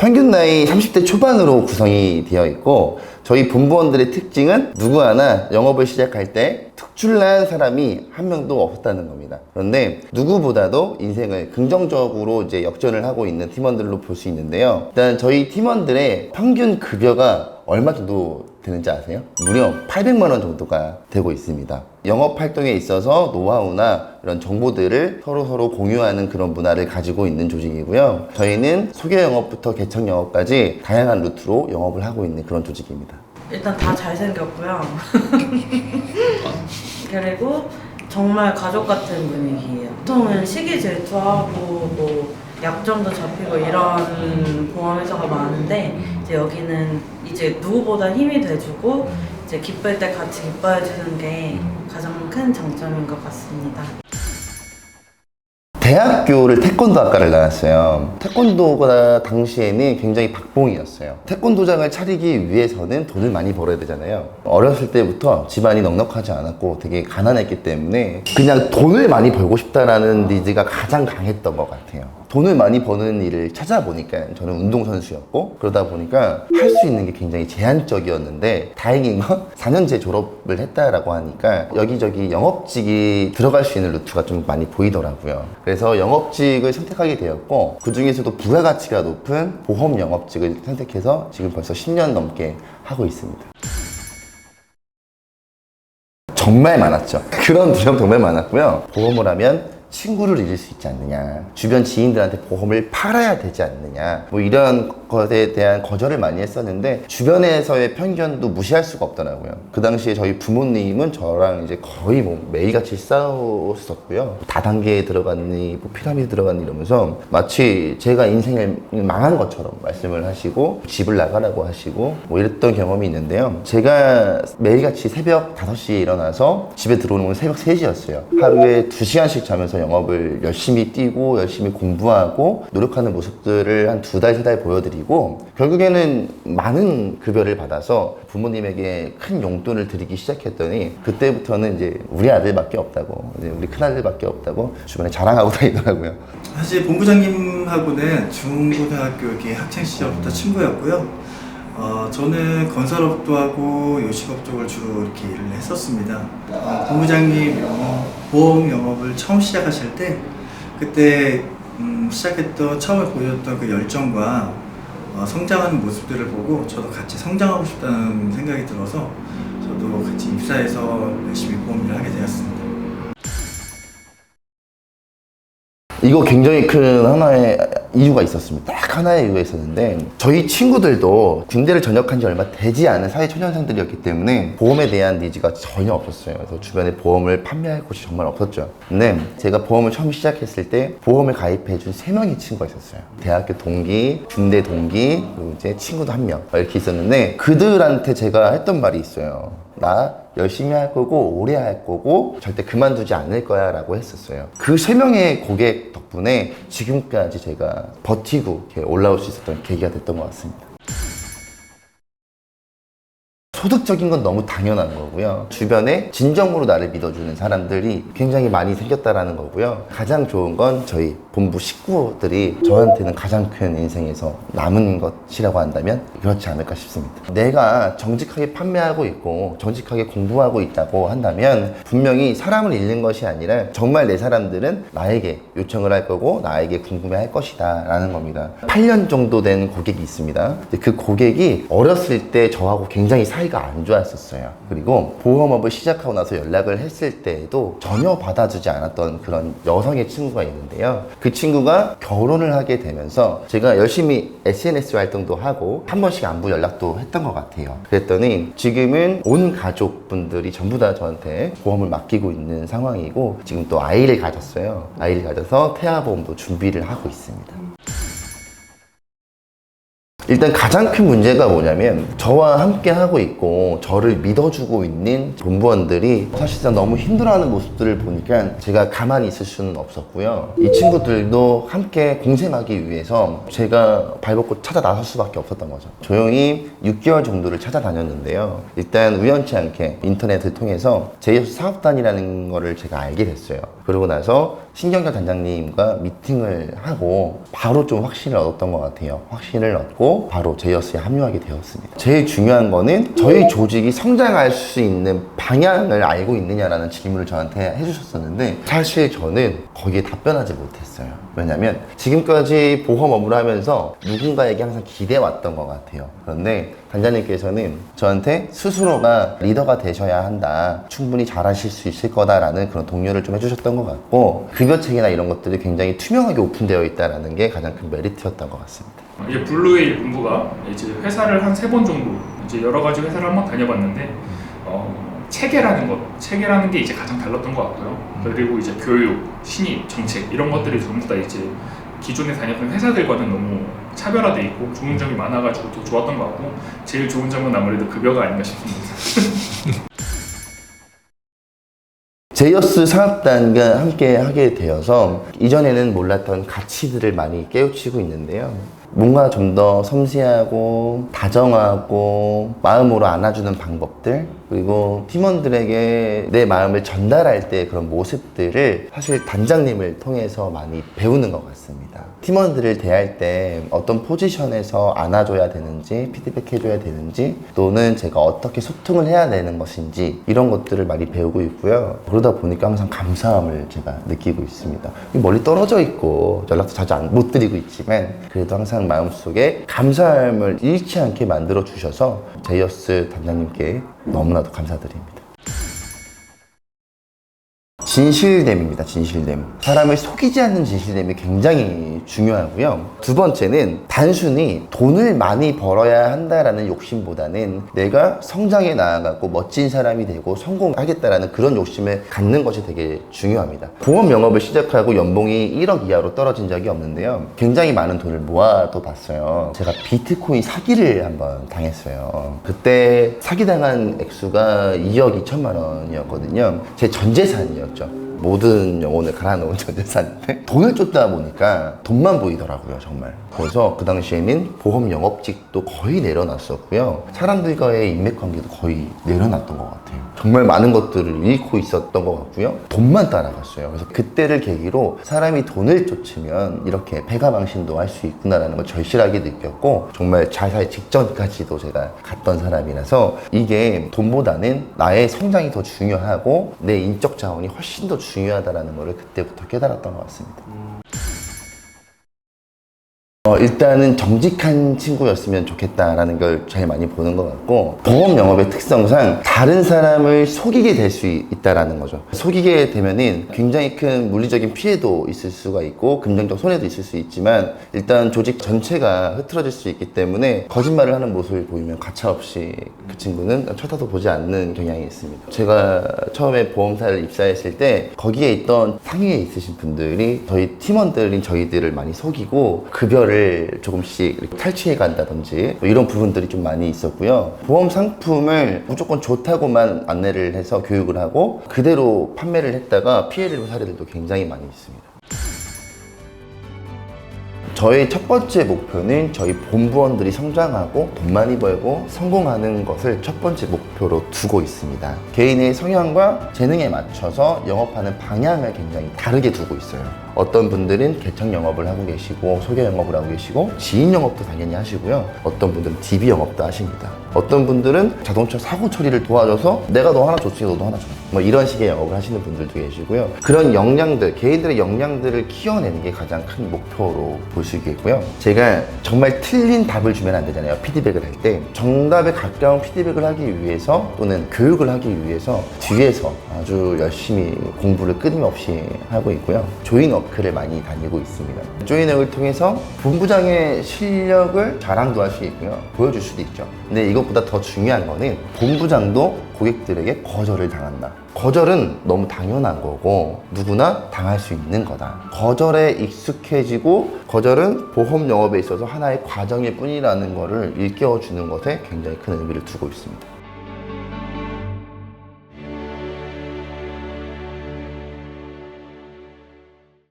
평균 나이 30대 초반으로 구성이 되어 있고, 저희 본부원들의 특징은 누구 하나 영업을 시작할 때 특출난 사람이 한 명도 없었다는 겁니다. 그런데 누구보다도 인생을 긍정적으로 이제 역전을 하고 있는 팀원들로 볼 수 있는데요. 일단 저희 팀원들의 평균 급여가 얼마 정도 되는지 아세요? 무려 800만 원 정도가 되고 있습니다. 영업 활동에 있어서 노하우나 이런 정보들을 서로 공유하는 그런 문화를 가지고 있는 조직이고요. 저희는 소개 영업부터 개척 영업까지 다양한 루트로 영업을 하고 있는 그런 조직입니다. 일단 다 잘생겼고요. 그리고 정말 가족 같은 분위기예요. 보통은 시기 질투하고 뭐 약점도 잡히고 이런 보험회사가 많은데, 이제 여기는 이제 누구보다 힘이 돼주고 이제 기쁠 때 같이 기뻐해주는 게 가장 큰 장점인 것 같습니다. 대학교를 태권도 학과를 나왔어요. 태권도가 당시에는 굉장히 박봉이었어요. 태권도장을 차리기 위해서는 돈을 많이 벌어야 되잖아요. 어렸을 때부터 집안이 넉넉하지 않았고 되게 가난했기 때문에 그냥 돈을 많이 벌고 싶다라는 니즈가 가장 강했던 것 같아요. 돈을 많이 버는 일을 찾아보니까 저는 운동선수였고, 그러다 보니까 할 수 있는 게 굉장히 제한적이었는데, 다행인 건 4년제 졸업을 했다라고 하니까 여기저기 영업직이 들어갈 수 있는 루트가 좀 많이 보이더라고요. 그래서 영업직을 선택하게 되었고, 그 중에서도 부가가치가 높은 보험 영업직을 선택해서 지금 벌써 10년 넘게 하고 있습니다. 정말 많았죠. 그런 두려움 정말 많았고요. 보험을 하면 친구를 잃을 수 있지 않느냐, 주변 지인들한테 보험을 팔아야 되지 않느냐, 뭐 이런 것에 대한 거절을 많이 했었는데, 주변에서의 편견도 무시할 수가 없더라고요. 그 당시에 저희 부모님은 저랑 이제 거의 뭐 매일같이 싸웠었고요. 다단계에 들어갔니, 뭐 피라미드 들어갔니 이러면서 마치 제가 인생을 망한 것처럼 말씀을 하시고 집을 나가라고 하시고 뭐 이랬던 경험이 있는데요. 제가 매일같이 새벽 5시에 일어나서 집에 들어오는 건 새벽 3시였어요. 하루에 2시간씩 자면서 영업을 열심히 뛰고 열심히 공부하고 노력하는 모습들을 한 2달, 3달 보여드리고, 결국에는 많은 급여를 받아서 부모님에게 큰 용돈을 드리기 시작했더니, 그때부터는 이제 우리 아들밖에 없다고, 이제 우리 큰아들밖에 없다고 주변에 자랑하고 다니더라고요. 사실 본부장님하고는 중고등학교 이렇게 학창 시절부터 친구였고요. 저는 건설업도 하고 요식업 쪽을 주로 이렇게 일을 했었습니다. 본부장님 보험 영업을 처음 시작하실 때, 그때 시작했던, 처음에 보여줬던 그 열정과 성장하는 모습들을 보고 저도 같이 성장하고 싶다는 생각이 들어서 저도 같이 입사해서 열심히 보험 일을 하게 되었습니다. 이거 굉장히 큰 하나의 이유가 있었습니다. 딱 하나의 이유가 있었는데, 저희 친구들도 군대를 전역한 지 얼마 되지 않은 사회초년생들이었기 때문에 보험에 대한 니즈가 전혀 없었어요. 그래서 주변에 보험을 판매할 곳이 정말 없었죠. 근데 제가 보험을 처음 시작했을 때 보험을 가입해준 3명의 친구가 있었어요. 대학교 동기, 군대 동기, 그리고 이제 친구도 1명 이렇게 있었는데, 그들한테 제가 했던 말이 있어요. 나 열심히 할 거고 오래 할 거고 절대 그만두지 않을 거야 라고 했었어요. 그 3명의 고객 덕분에 지금까지 제가 버티고 이렇게 올라올 수 있었던 계기가 됐던 것 같습니다. 소득적인 건 너무 당연한 거고요. 주변에 진정으로 나를 믿어주는 사람들이 굉장히 많이 생겼다라는 거고요. 가장 좋은 건 저희 본부 식구들이 저한테는 가장 큰 인생에서 남은 것이라고 한다면 그렇지 않을까 싶습니다. 내가 정직하게 판매하고 있고 정직하게 공부하고 있다고 한다면 분명히 사람을 잃는 것이 아니라 정말 내 사람들은 나에게 요청을 할 거고 나에게 궁금해할 것이다 라는 겁니다. 8년 정도 된 고객이 있습니다. 그 고객이 어렸을 때 저하고 굉장히 사이가 안 좋았었어요. 그리고 보험업을 시작하고 나서 연락을 했을 때에도 전혀 받아주지 않았던 그런 여성의 친구가 있는데요. 그 친구가 결혼을 하게 되면서 제가 열심히 SNS 활동도 하고 한 번씩 안부 연락도 했던 것 같아요. 그랬더니 지금은 온 가족분들이 전부 다 저한테 보험을 맡기고 있는 상황이고, 지금 또 아이를 가졌어요. 아이를 가져서 태아보험도 준비를 하고 있습니다. 일단 가장 큰 문제가 뭐냐면, 저와 함께 하고 있고 저를 믿어주고 있는 본부원들이 사실상 너무 힘들어하는 모습들을 보니까 제가 가만히 있을 수는 없었고요. 이 친구들도 함께 공생하기 위해서 제가 발벗고 찾아 나설 수밖에 없었던 거죠. 조용히 6개월 정도를 찾아다녔는데요. 일단 우연치 않게 인터넷을 통해서 제2사업단이라는 거를 제가 알게 됐어요. 그러고 나서 신경과 단장님과 미팅을 하고 바로 좀 확신을 얻었던 것 같아요. 확신을 얻고 바로 제이어스에 합류하게 되었습니다. 제일 중요한 거는 저희 조직이 성장할 수 있는 방향을 알고 있느냐라는 질문을 저한테 해주셨었는데 사실 저는 거기에 답변하지 못했어요. 왜냐면 지금까지 보험 업무를 하면서 누군가에게 항상 기대왔던 것 같아요. 그런데 단장님께서는 저한테 스스로가 리더가 되셔야 한다, 충분히 잘하실 수 있을 거다라는 그런 독려를 좀 해주셨던 것 같고, 급여책이나 이런 것들이 굉장히 투명하게 오픈되어 있다는 게 가장 큰 메리트였던 것 같습니다. 이제 블루웨일 본부가 이제 회사를 한 3번 정도 이제 여러 가지 회사를 한번 다녀봤는데 체계라는 게 이제 가장 달랐던 것 같고요. 그리고 이제 교육, 신입, 정책 이런 것들이 전부 다 이제 기존에 다녔던 회사들과는 너무 차별화돼 있고 좋은 점이 많아가지고 더 좋았던 것 같고, 제일 좋은 점은 아무래도 급여가 아닌가 싶습니다. 제이어스 사업단과 함께 하게 되어서 이전에는 몰랐던 가치들을 많이 깨우치고 있는데요. 뭔가 좀 더 섬세하고 다정하고 마음으로 안아주는 방법들, 그리고 팀원들에게 내 마음을 전달할 때 그런 모습들을 사실 단장님을 통해서 많이 배우는 것 같습니다. 팀원들을 대할 때 어떤 포지션에서 안아줘야 되는지, 피드백해줘야 되는지, 또는 제가 어떻게 소통을 해야 되는 것인지 이런 것들을 많이 배우고 있고요. 그러다 보니까 항상 감사함을 제가 느끼고 있습니다. 멀리 떨어져 있고 연락도 자주 못 드리고 있지만 그래도 항상 마음속에 감사함을 잃지 않게 만들어 주셔서 제이어스 단장님께 너무나도 감사드립니다. 진실됨입니다. 진실됨. 사람을 속이지 않는 진실됨이 굉장히 중요하고요. 두 번째는 단순히 돈을 많이 벌어야 한다라는 욕심보다는 내가 성장해 나아가고 멋진 사람이 되고 성공하겠다라는 그런 욕심을 갖는 것이 되게 중요합니다. 보험 영업을 시작하고 연봉이 1억 이하로 떨어진 적이 없는데요. 굉장히 많은 돈을 모아도 봤어요. 제가 비트코인 사기를 한번 당했어요. 그때 사기당한 액수가 2억 2천만 원이었거든요. 제 전 재산이었죠. 모든 영혼을 갈아놓은 전 재산인데 돈을 쫓다 보니까 돈만 보이더라고요, 정말. 그래서 그 당시에는 보험 영업직도 거의 내려놨었고요. 사람들과의 인맥관계도 거의 내려놨던 것 같아요. 정말 많은 것들을 잃고 있었던 것 같고요. 돈만 따라갔어요. 그래서 그때를 계기로 사람이 돈을 쫓으면 이렇게 패가망신도 할 수 있구나라는 걸 절실하게 느꼈고, 정말 자살 직전까지도 제가 갔던 사람이라서 이게 돈보다는 나의 성장이 더 중요하고 내 인적 자원이 훨씬 더 중요하다는 걸 그때부터 깨달았던 것 같습니다. 일단은 정직한 친구였으면 좋겠다라는 걸 제일 많이 보는 것 같고, 보험 영업의 특성상 다른 사람을 속이게 될 수 있다라는 거죠. 속이게 되면은 굉장히 큰 물리적인 피해도 있을 수가 있고 금전적 손해도 있을 수 있지만, 일단 조직 전체가 흐트러질 수 있기 때문에 거짓말을 하는 모습을 보이면 가차없이 그 친구는 쳐다도 보지 않는 경향이 있습니다. 제가 처음에 보험사를 입사했을 때 거기에 있던 상위에 있으신 분들이 저희 팀원들인 저희들을 많이 속이고 급여를 조금씩 탈취해 간다든지 이런 부분들이 좀 많이 있었고요. 보험 상품을 무조건 좋다고만 안내를 해서 교육을 하고 그대로 판매를 했다가 피해를 본 사례들도 굉장히 많이 있습니다. 저의 첫 번째 목표는 저희 본부원들이 성장하고 돈 많이 벌고 성공하는 것을 첫 번째 목표로 두고 있습니다. 개인의 성향과 재능에 맞춰서 영업하는 방향을 굉장히 다르게 두고 있어요. 어떤 분들은 개척 영업을 하고 계시고 소개 영업을 하고 계시고 지인 영업도 당연히 하시고요. 어떤 분들은 DB 영업도 하십니다. 어떤 분들은 자동차 사고 처리를 도와줘서 내가 너 하나 줬으니 너도 하나 줘. 뭐 이런 식의 영업을 하시는 분들도 계시고요. 그런 역량들, 개인들의 역량들을 키워내는 게 가장 큰 목표로 볼 수 있겠고요. 제가 정말 틀린 답을 주면 안 되잖아요. 피드백을 할 때 정답에 가까운 피드백을 하기 위해서 또는 교육을 하기 위해서 뒤에서 아주 열심히 공부를 끊임없이 하고 있고요. 조인워크를 많이 다니고 있습니다. 조인워크를 통해서 본부장의 실력을 자랑도 할 수 있고요. 보여줄 수도 있죠. 근데 이것보다 더 중요한 거는 본부장도 고객들에게 거절을 당한다. 거절은 너무 당연한 거고 누구나 당할 수 있는 거다. 거절에 익숙해지고 거절은 보험 영업에 있어서 하나의 과정일 뿐이라는 거를 일깨워주는 것에 굉장히 큰 의미를 두고 있습니다.